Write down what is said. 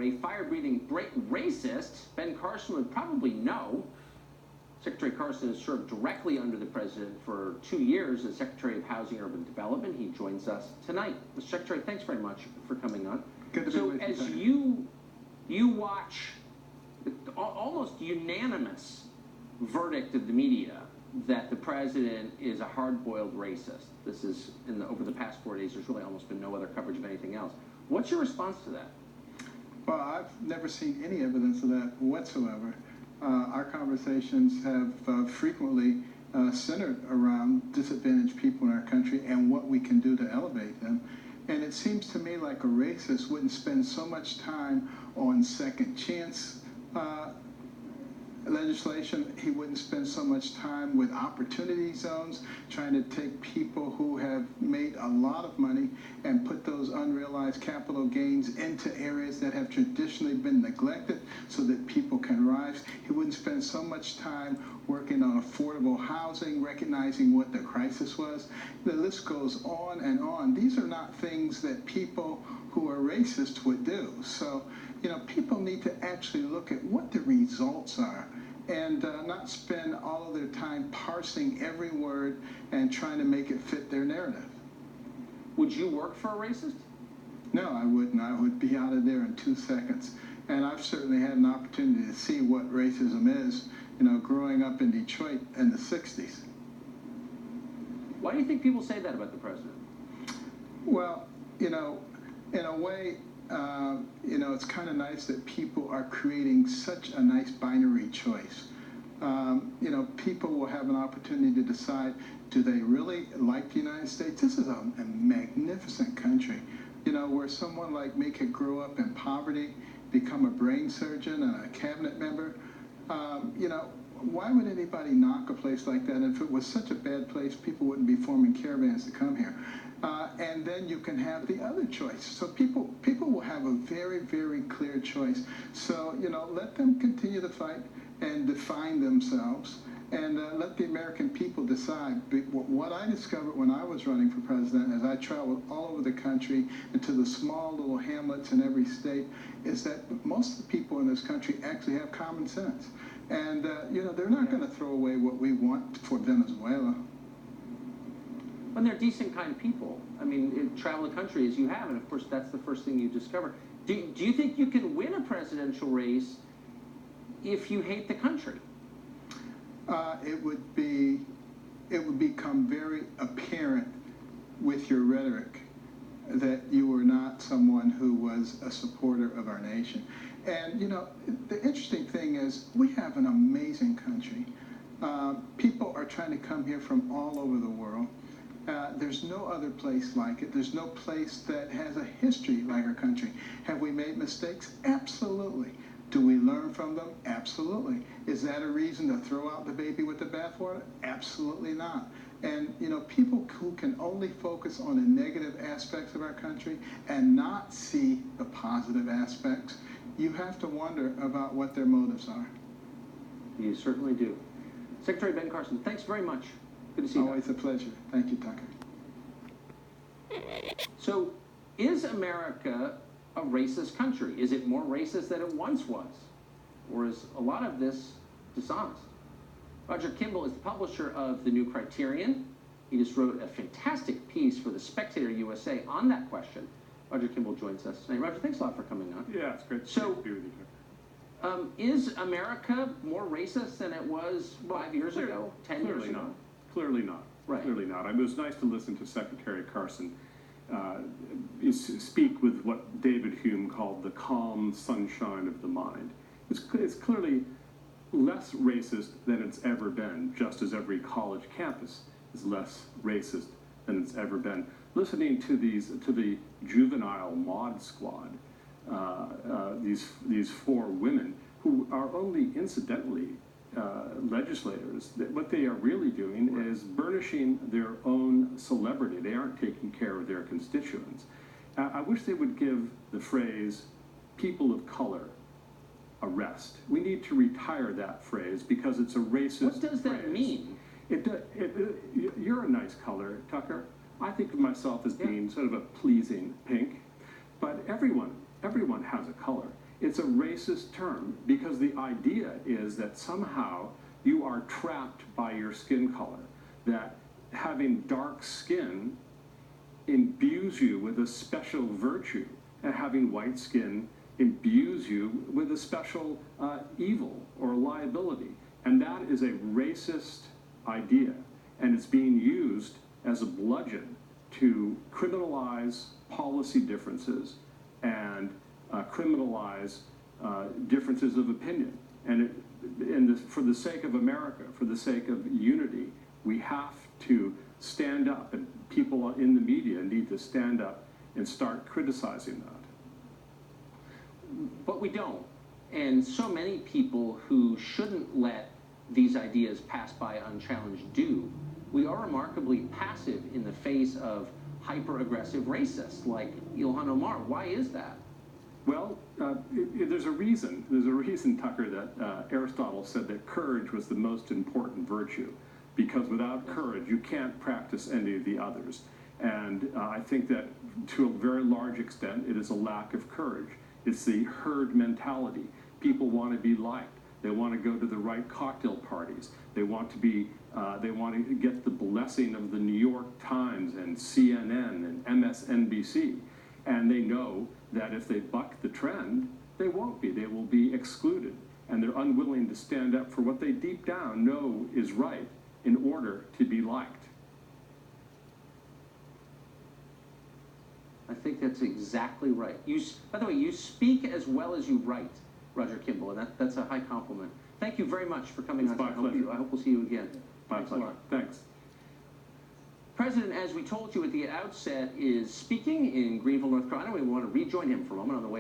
a fire-breathing racist, Ben Carson would probably know. Secretary Carson has served directly under the president for 2 years as Secretary of Housing and Urban Development. He joins us tonight. Mr. Secretary, thanks very much for coming on. Good to be with you. So as you watch almost unanimous verdict of the media that the president is a hard-boiled racist. This is over the past 4 days. There's really almost been no other coverage of anything else. What's your response to that? Well, I've never seen any evidence of that whatsoever. Our conversations have frequently centered around disadvantaged people in our country and what we can do to elevate them. And it seems to me like a racist wouldn't spend so much time on second chance legislation. He wouldn't spend so much time with opportunity zones, trying to take people who have made a lot of money and put those unrealized capital gains into areas that have traditionally been neglected so that people can rise. He wouldn't spend so much time working on affordable housing, recognizing what the crisis was. The list goes on and on. These are not things that people who are racist would do. So, people need to actually look at what the results are and not spend all of their time parsing every word and trying to make it fit their narrative. Would you work for a racist? No, I wouldn't. I would be out of there in 2 seconds. And I've certainly had an opportunity to see what racism is, growing up in Detroit in the 60s. Why do you think people say that about the president? Well, in a way, it's kind of nice that people are creating such a nice binary choice. People will have an opportunity to decide, do they really like the United States? This is a magnificent country, where someone like me could grow up in poverty, become a brain surgeon and a cabinet member. Why would anybody knock a place like that? And if it was such a bad place, people wouldn't be forming caravans to come here. And then you can have the other choice. So people will have a very, very clear choice. So, let them continue to fight and define themselves, and let the American people decide. What I discovered when I was running for president, as I traveled all over the country and to the small little hamlets in every state, is that most of the people in this country actually have common sense. And, they're not going to throw away what we want for Venezuela. And they're decent kind of people. I mean, travel the country as you have, and of course that's the first thing you discover. Do you think you can win a presidential race if you hate the country? It would become very apparent with your rhetoric that you were not someone who was a supporter of our nation. And the interesting thing is we have an amazing country. People are trying to come here from all over the world. There's no other place like it. There's no place that has a history like our country. Have we made mistakes? Absolutely. Do we learn from them? Absolutely. Is that a reason to throw out the baby with the bathwater? Absolutely not. And, people who can only focus on the negative aspects of our country and not see the positive aspects, you have to wonder about what their motives are. You certainly do. Secretary Ben Carson, thanks very much. Good to see you. Always a pleasure. Thank you, Tucker. So, is America a racist country? Is it more racist than it once was? Or is a lot of this dishonest? Roger Kimball is the publisher of The New Criterion. He just wrote a fantastic piece for the Spectator USA on that question. Roger Kimball joins us tonight. Roger, thanks a lot for coming on. Yeah, it's great to be with you. Is America more racist than it was 5 years ago, 10 years ago? Clearly not. Right. Clearly not. It was nice to listen to Secretary Carson speak with what David Hume called the calm sunshine of the mind. It's clearly less racist than it's ever been, just as every college campus is less racist than it's ever been. Listening to the juvenile mod squad, these four women who are only incidentally legislators, what they are really doing is burnishing their own celebrity. They aren't taking care of their constituents. I wish they would give the phrase "people of color" a rest. We need to retire that phrase because it's a racist What does that phrase. mean? You're a nice color, Tucker. I think of myself as being sort of a pleasing pink, but everyone has a color. It's a racist term because the idea is that somehow you are trapped by your skin color, that having dark skin imbues you with a special virtue, and having white skin imbues you with a special evil or liability. And that is a racist idea, and it's being used as a bludgeon to criminalize policy differences and criminalize differences of opinion. And for the sake of America, for the sake of unity, we have to stand up, and people in the media need to stand up and start criticizing that. But we don't. And so many people who shouldn't let these ideas pass by unchallenged do. We are remarkably passive in the face of hyper-aggressive racists like Ilhan Omar. Why is that? Well, there's a reason. There's a reason, Tucker, that Aristotle said that courage was the most important virtue, because without courage, you can't practice any of the others. And I think that to a very large extent, it is a lack of courage. It's the herd mentality. People want to be liked. They want to go to the right cocktail parties. They want to be. They want to get the blessing of the New York Times and CNN and MSNBC. And they know that if they buck the trend, they won't be. They will be excluded. And they're unwilling to stand up for what they deep down know is right in order to be liked. I think that's exactly right. By the way, you speak as well as you write, Roger Kimball, and that's a high compliment. Thank you very much for coming on. My pleasure. I hope we'll see you again. My Thanks pleasure. a lot. Thanks. President, as we told you at the outset, is speaking in Greenville, North Carolina. We want to rejoin him for a moment on the way.